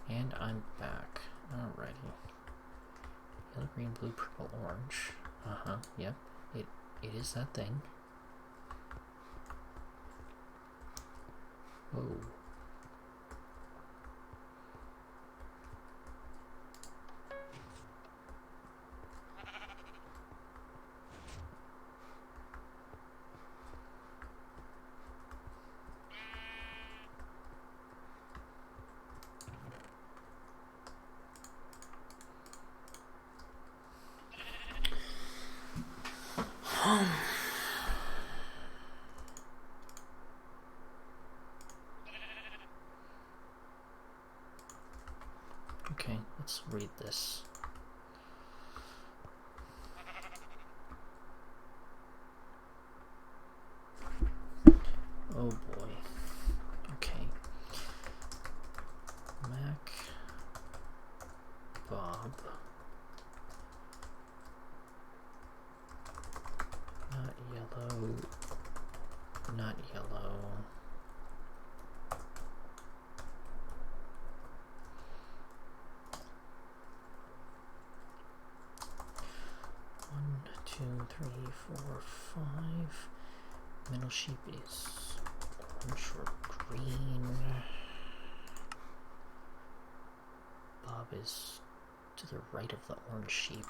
And I'm back. Alrighty. Yellow, green, blue, purple, orange. Yep. It is that thing. Whoa. Okay, let's read this. Oh boy. Okay. Mac, Bob. Not yellow. Not yellow. One, two, three, four, five. Middle sheep is orange or green. Bob is to the right of the orange sheep.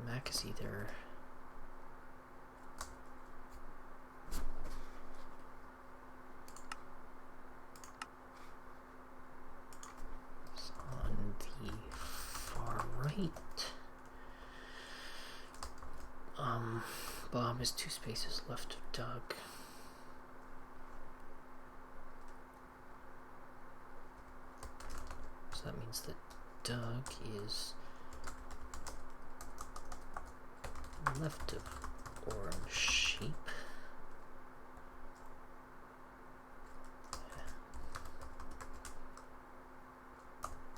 Mac is either on the far right. Bob is 2 spaces left of Doug. So that means that Doug is left of orange sheep.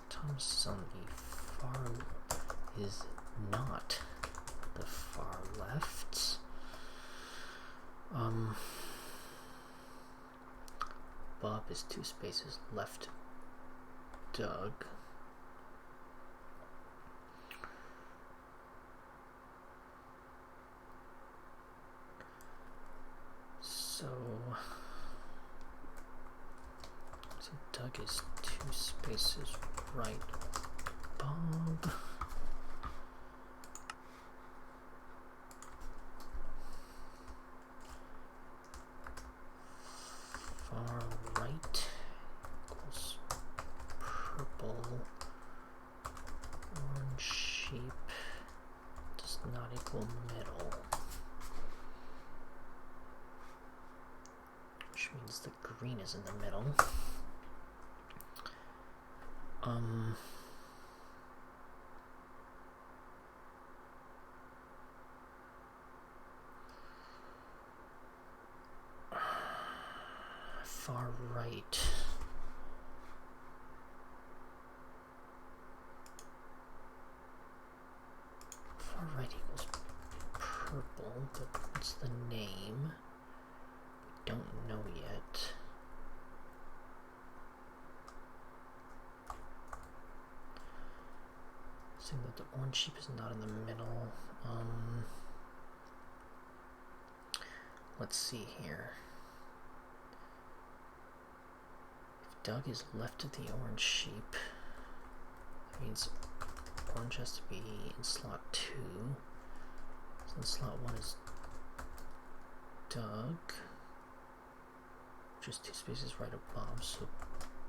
Thomas is on the far, is not the far left. Bob is 2 spaces left of Doug. So Doug is 2 spaces right of Bob. Far right equals purple. Orange sheep does not equal middle. Which means the green is in the middle. Far right. Far right equals purple, but what's the name? We don't know yet. Saying that the orange sheep is not in the middle. Let's see here. If Doug is left of the orange sheep, that means orange has to be in slot 2. So in slot 1 is Doug, which is 2 spaces right of Bob, so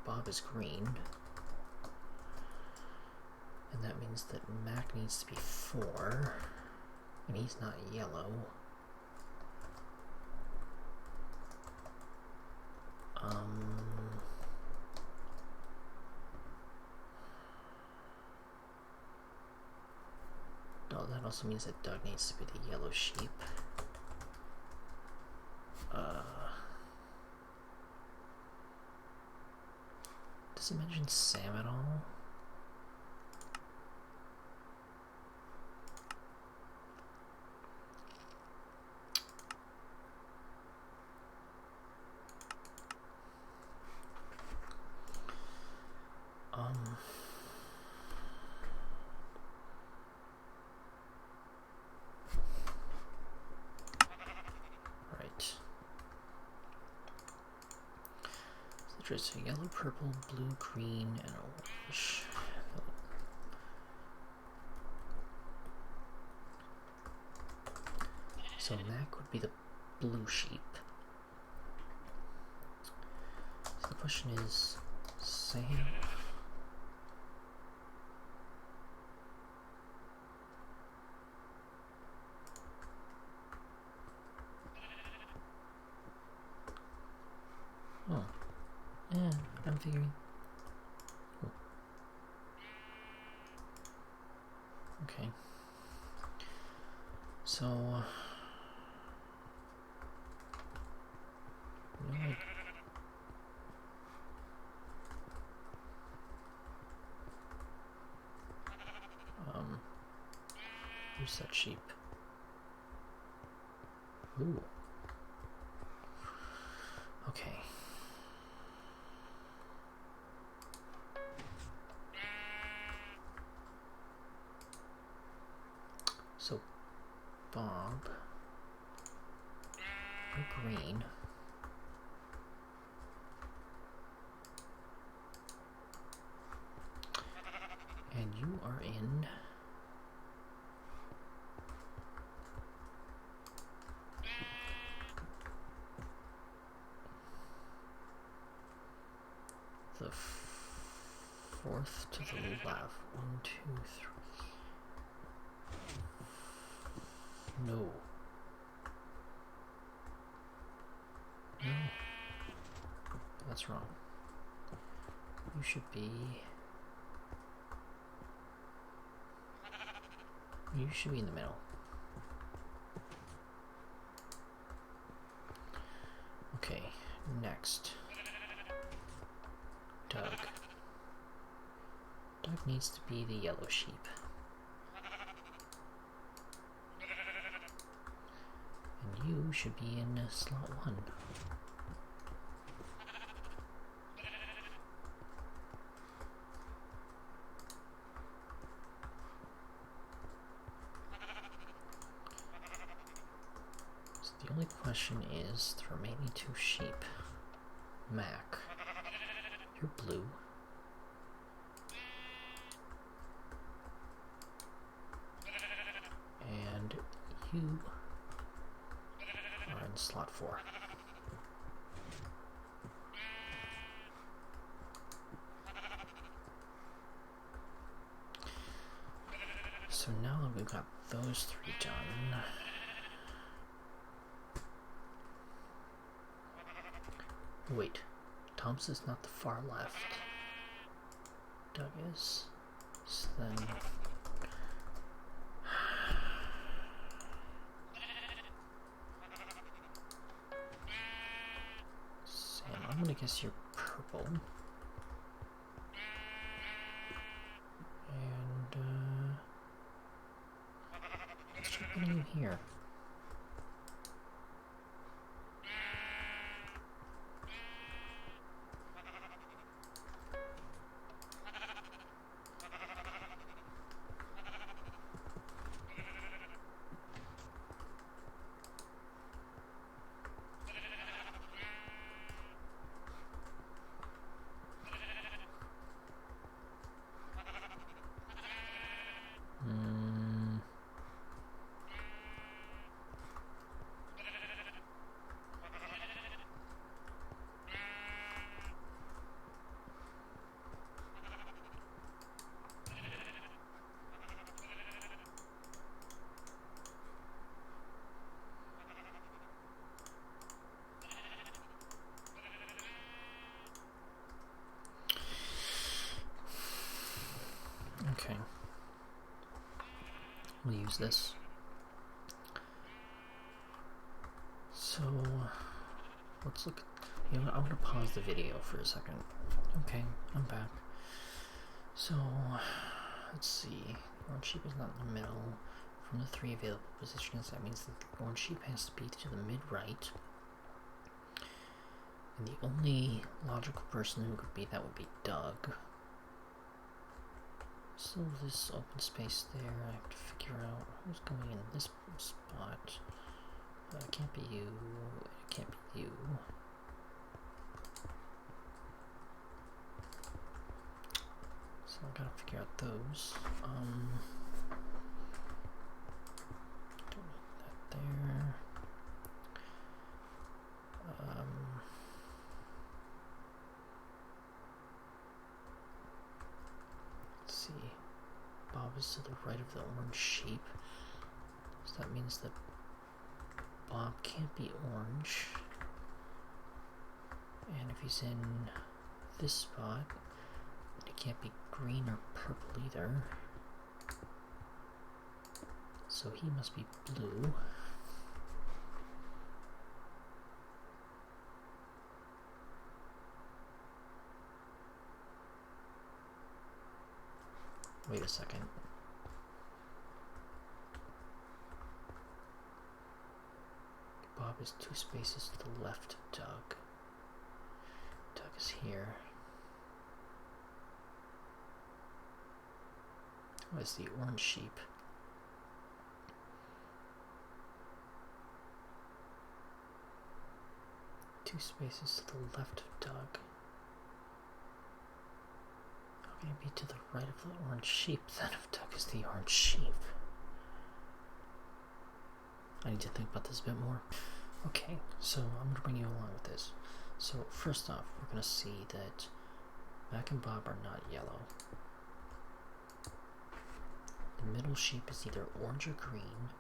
Bob is green. And that means that Mac needs to be 4, and he's not yellow. No, that also means that Doug needs to be the yellow sheep. Does it mention Sam at all? There's a yellow, purple, blue, green, and orange. So Mac would be the blue sheep. So the question is, Sam. Oh, yeah, I'm figuring. Oh. Okay. So, who's that sheep? Ooh. Okay. So, Bob, you're green. And you are in the fourth to the left. 1, 2, 3. No. No. That's wrong. You should be... You should be in the middle. Okay, next. Doug. Doug needs to be the yellow sheep. And you should be in slot 1. So the only question is the remaining 2 sheep. Mac, you're blue. And you are in slot 4. So now that we've got those 3 done, wait, Thompson's not the far left. Doug is. So then... Sam, I'm gonna guess you're purple. And, what's happening here? Okay. We'll use this. So, let's look at, you know what, I'm going to pause the video for a second. Okay, I'm back. So, let's see. Orange sheep is not in the middle. From the 3 available positions, that means that the orange sheep has to be to the mid-right. And the only logical person who could be that would be Doug. So this open space there, I have to figure out who's going in this spot. It can't be you. It can't be you. So I gotta figure out those. Don't need that there. Let's see. Bob is to the right of the orange sheep. So that means that Bob can't be orange. And if he's in this spot, it can't be green or purple either. So he must be blue. Wait a second. Bob is 2 spaces to the left of Doug. Doug is here. Where's the orange sheep? Two spaces to the left of Doug. How can it be to the right of the orange sheep then if Doug is the orange sheep? I need to think about this a bit more. Okay, so I'm going to bring you along with this. So first off, we're going to see that Mac and Bob are not yellow. The middle sheep is either orange or green,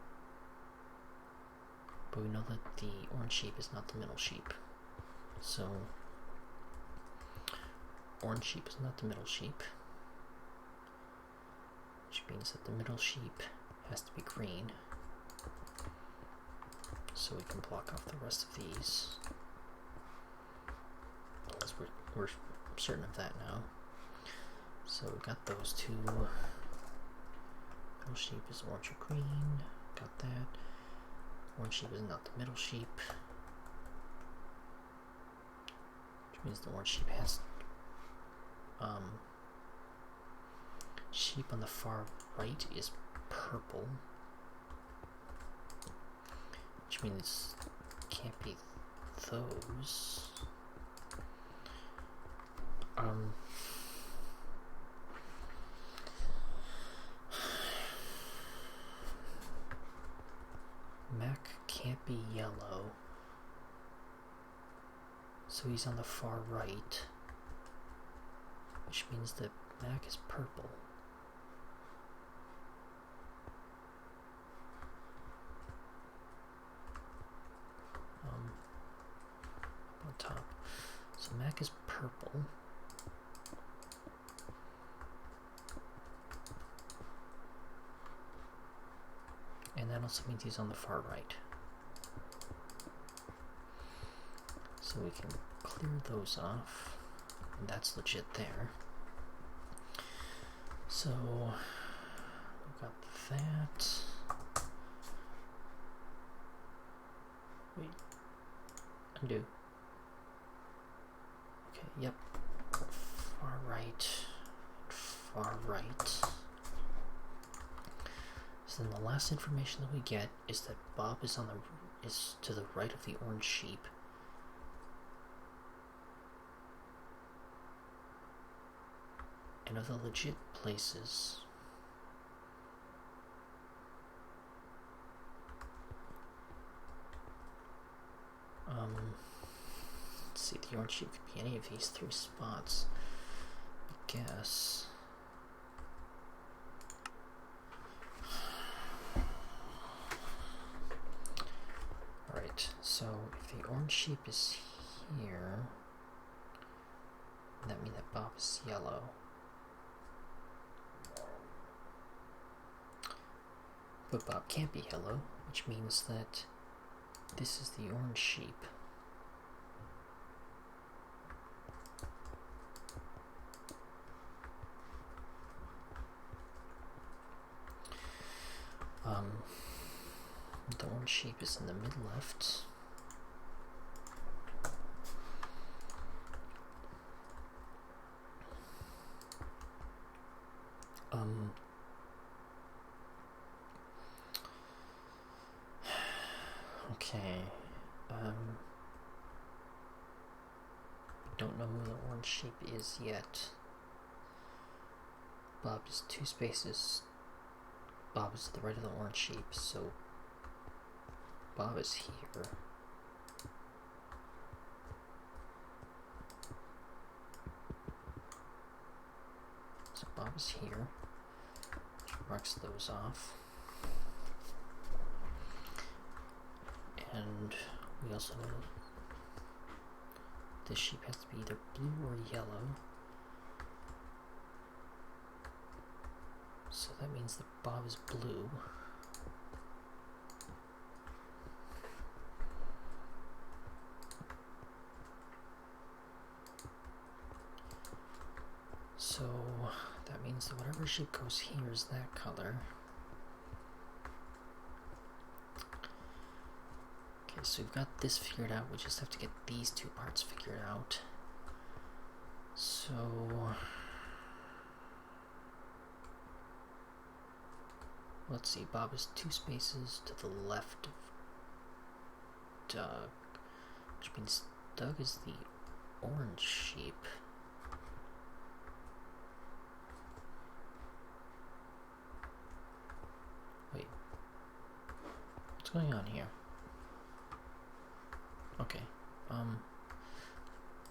but we know that the orange sheep is not the middle sheep. So orange sheep is not the middle sheep, which means that the middle sheep has to be green. So we can block off the rest of these, because we're certain of that now. So we got those two. Middle sheep is orange or green. Got that. Orange sheep is not the middle sheep, which means the orange sheep has sheep on the far right is purple, which means it can't be those. Mac can't be yellow, so he's on the far right, which means that Mac is purple. On top. So Mac is purple. And that also means he's on the far right. So we can clear those off. And that's legit there. So we've got that. Wait. Undo. Okay, yep. Far right. Far right. So then the last information that we get is that Bob is to the right of the orange sheep. And of the legit places, let's see, the orange sheep could be any of these 3 spots, I guess. Alright, so if the orange sheep is here, that means that Bob is yellow. But Bob can't be yellow, which means that this is the orange sheep. The orange sheep is in the mid left. Okay. Don't know who the orange sheep is yet. Bob is 2 spaces. Bob is to the right of the orange sheep, so Bob is here. So Bob is here. Marks those off. And we also know this sheep has to be either blue or yellow. So that means that Bob is blue. So that means that whatever sheep goes here is that color. Okay, so we've got this figured out. We just have to get these 2 parts figured out. So let's see, Bob is 2 spaces to the left of Doug, which means Doug is the orange sheep. Wait, what's going on here? Okay,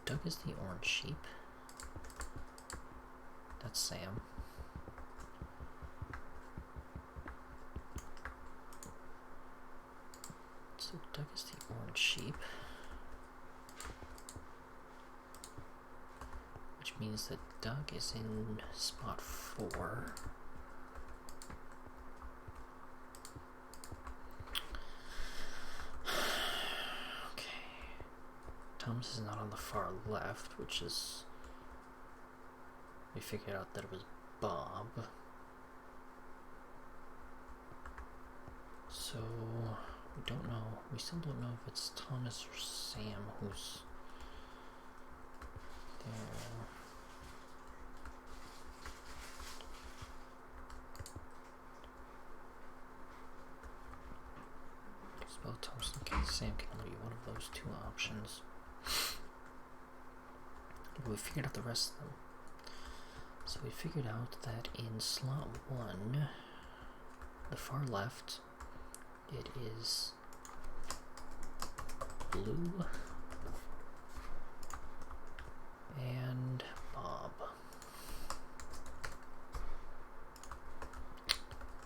Doug is the orange sheep. That's Sam. So Doug is the orange sheep, which means that Doug is in spot 4. Okay. Thomas is not on the far left, which is, we figured out that it was Bob. So we don't know. We still don't know if it's Thomas or Sam who's there. Spell Thomas. Okay, Sam can only be one of those 2 options. But we figured out the rest of them. So we figured out that in slot 1, the far left, it is blue and Bob.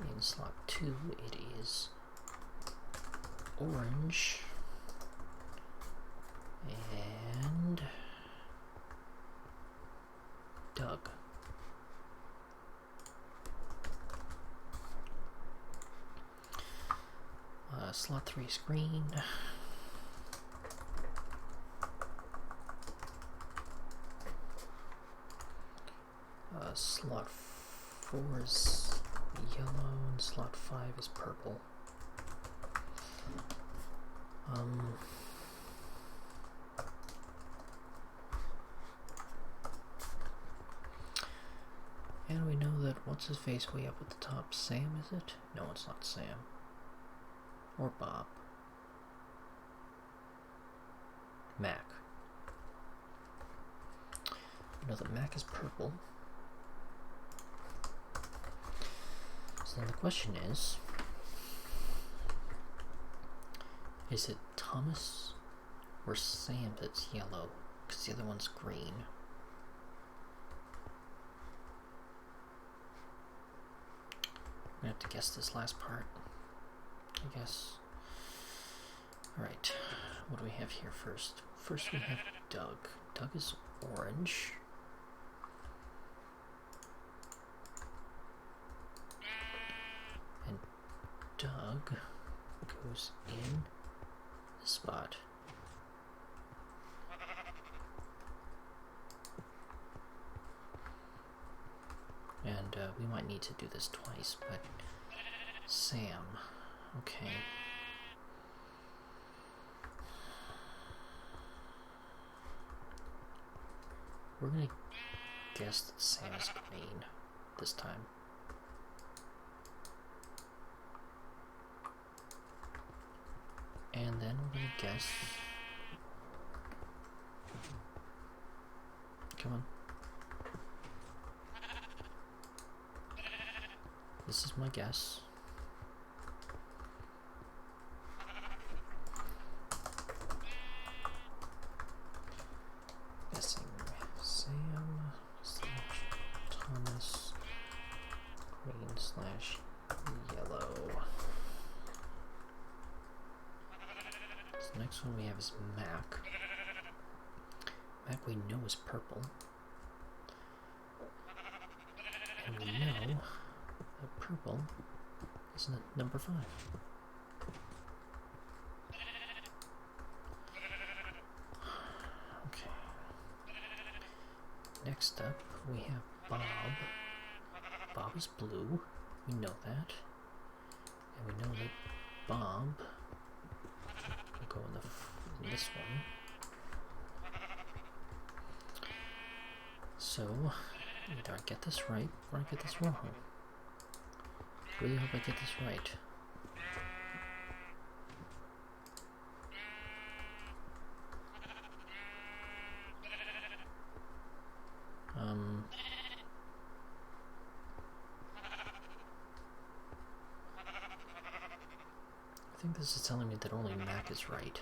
In slot 2, it is orange and Doug. Slot 3 is green. Slot 4 is yellow and slot 5 is purple. And we know that what's his face way up at the top? Sam, is it? No, it's not Sam. Or Bob. Mac. We know that Mac is purple. So then the question is it Thomas or Sam that's yellow? Because the other one's green. I'm gonna have to guess this last part, I guess. Alright, what do we have here first? First we have Doug. Doug is orange. And Doug goes in the spot. And we might need to do this twice, but Sam, okay. We're gonna guess that Sam is green this time. And then we're gonna guess. Come on. This is my guess. Guessing Sam / Thomas green / yellow. So next one we have is Mac. Mac we know is purple. And we know that purple is number 5. Okay. Next up, we have Bob. Bob is blue. We know that. And we know that Bob will go in this one. So, either I get this right or I get this wrong. Really hope I get this right. I think this is telling me that only Mac is right.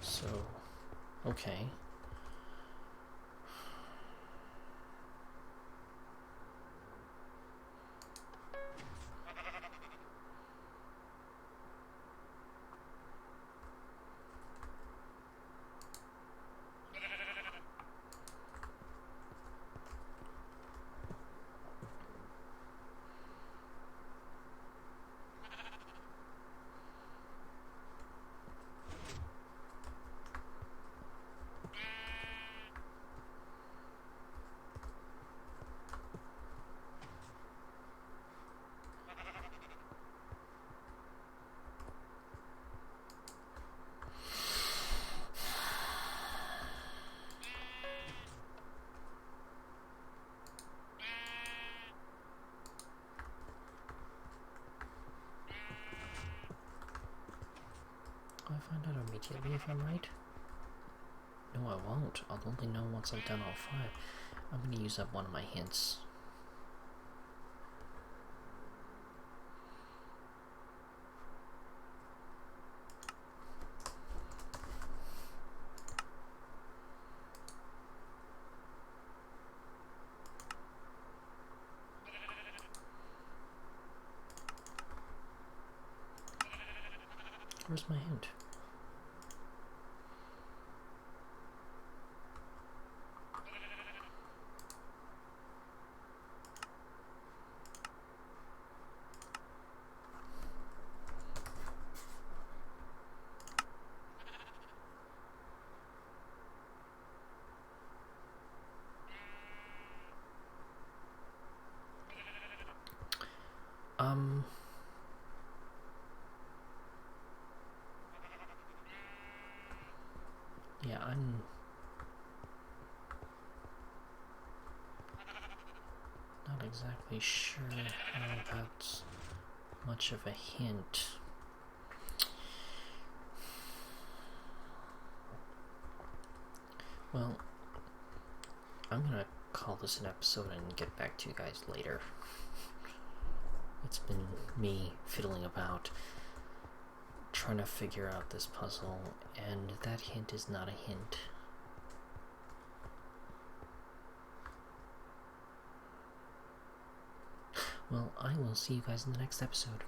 So, okay. I'll find out immediately if I'm right. No, I won't. I'll only know once I've done all 5. I'm going to use up one of my hints. Where's my hint? Yeah, I'm not exactly sure how that's much of a hint. Well, I'm gonna call this an episode and get back to you guys later. It's been me fiddling about, trying to figure out this puzzle, and that hint is not a hint. Well, I will see you guys in the next episode.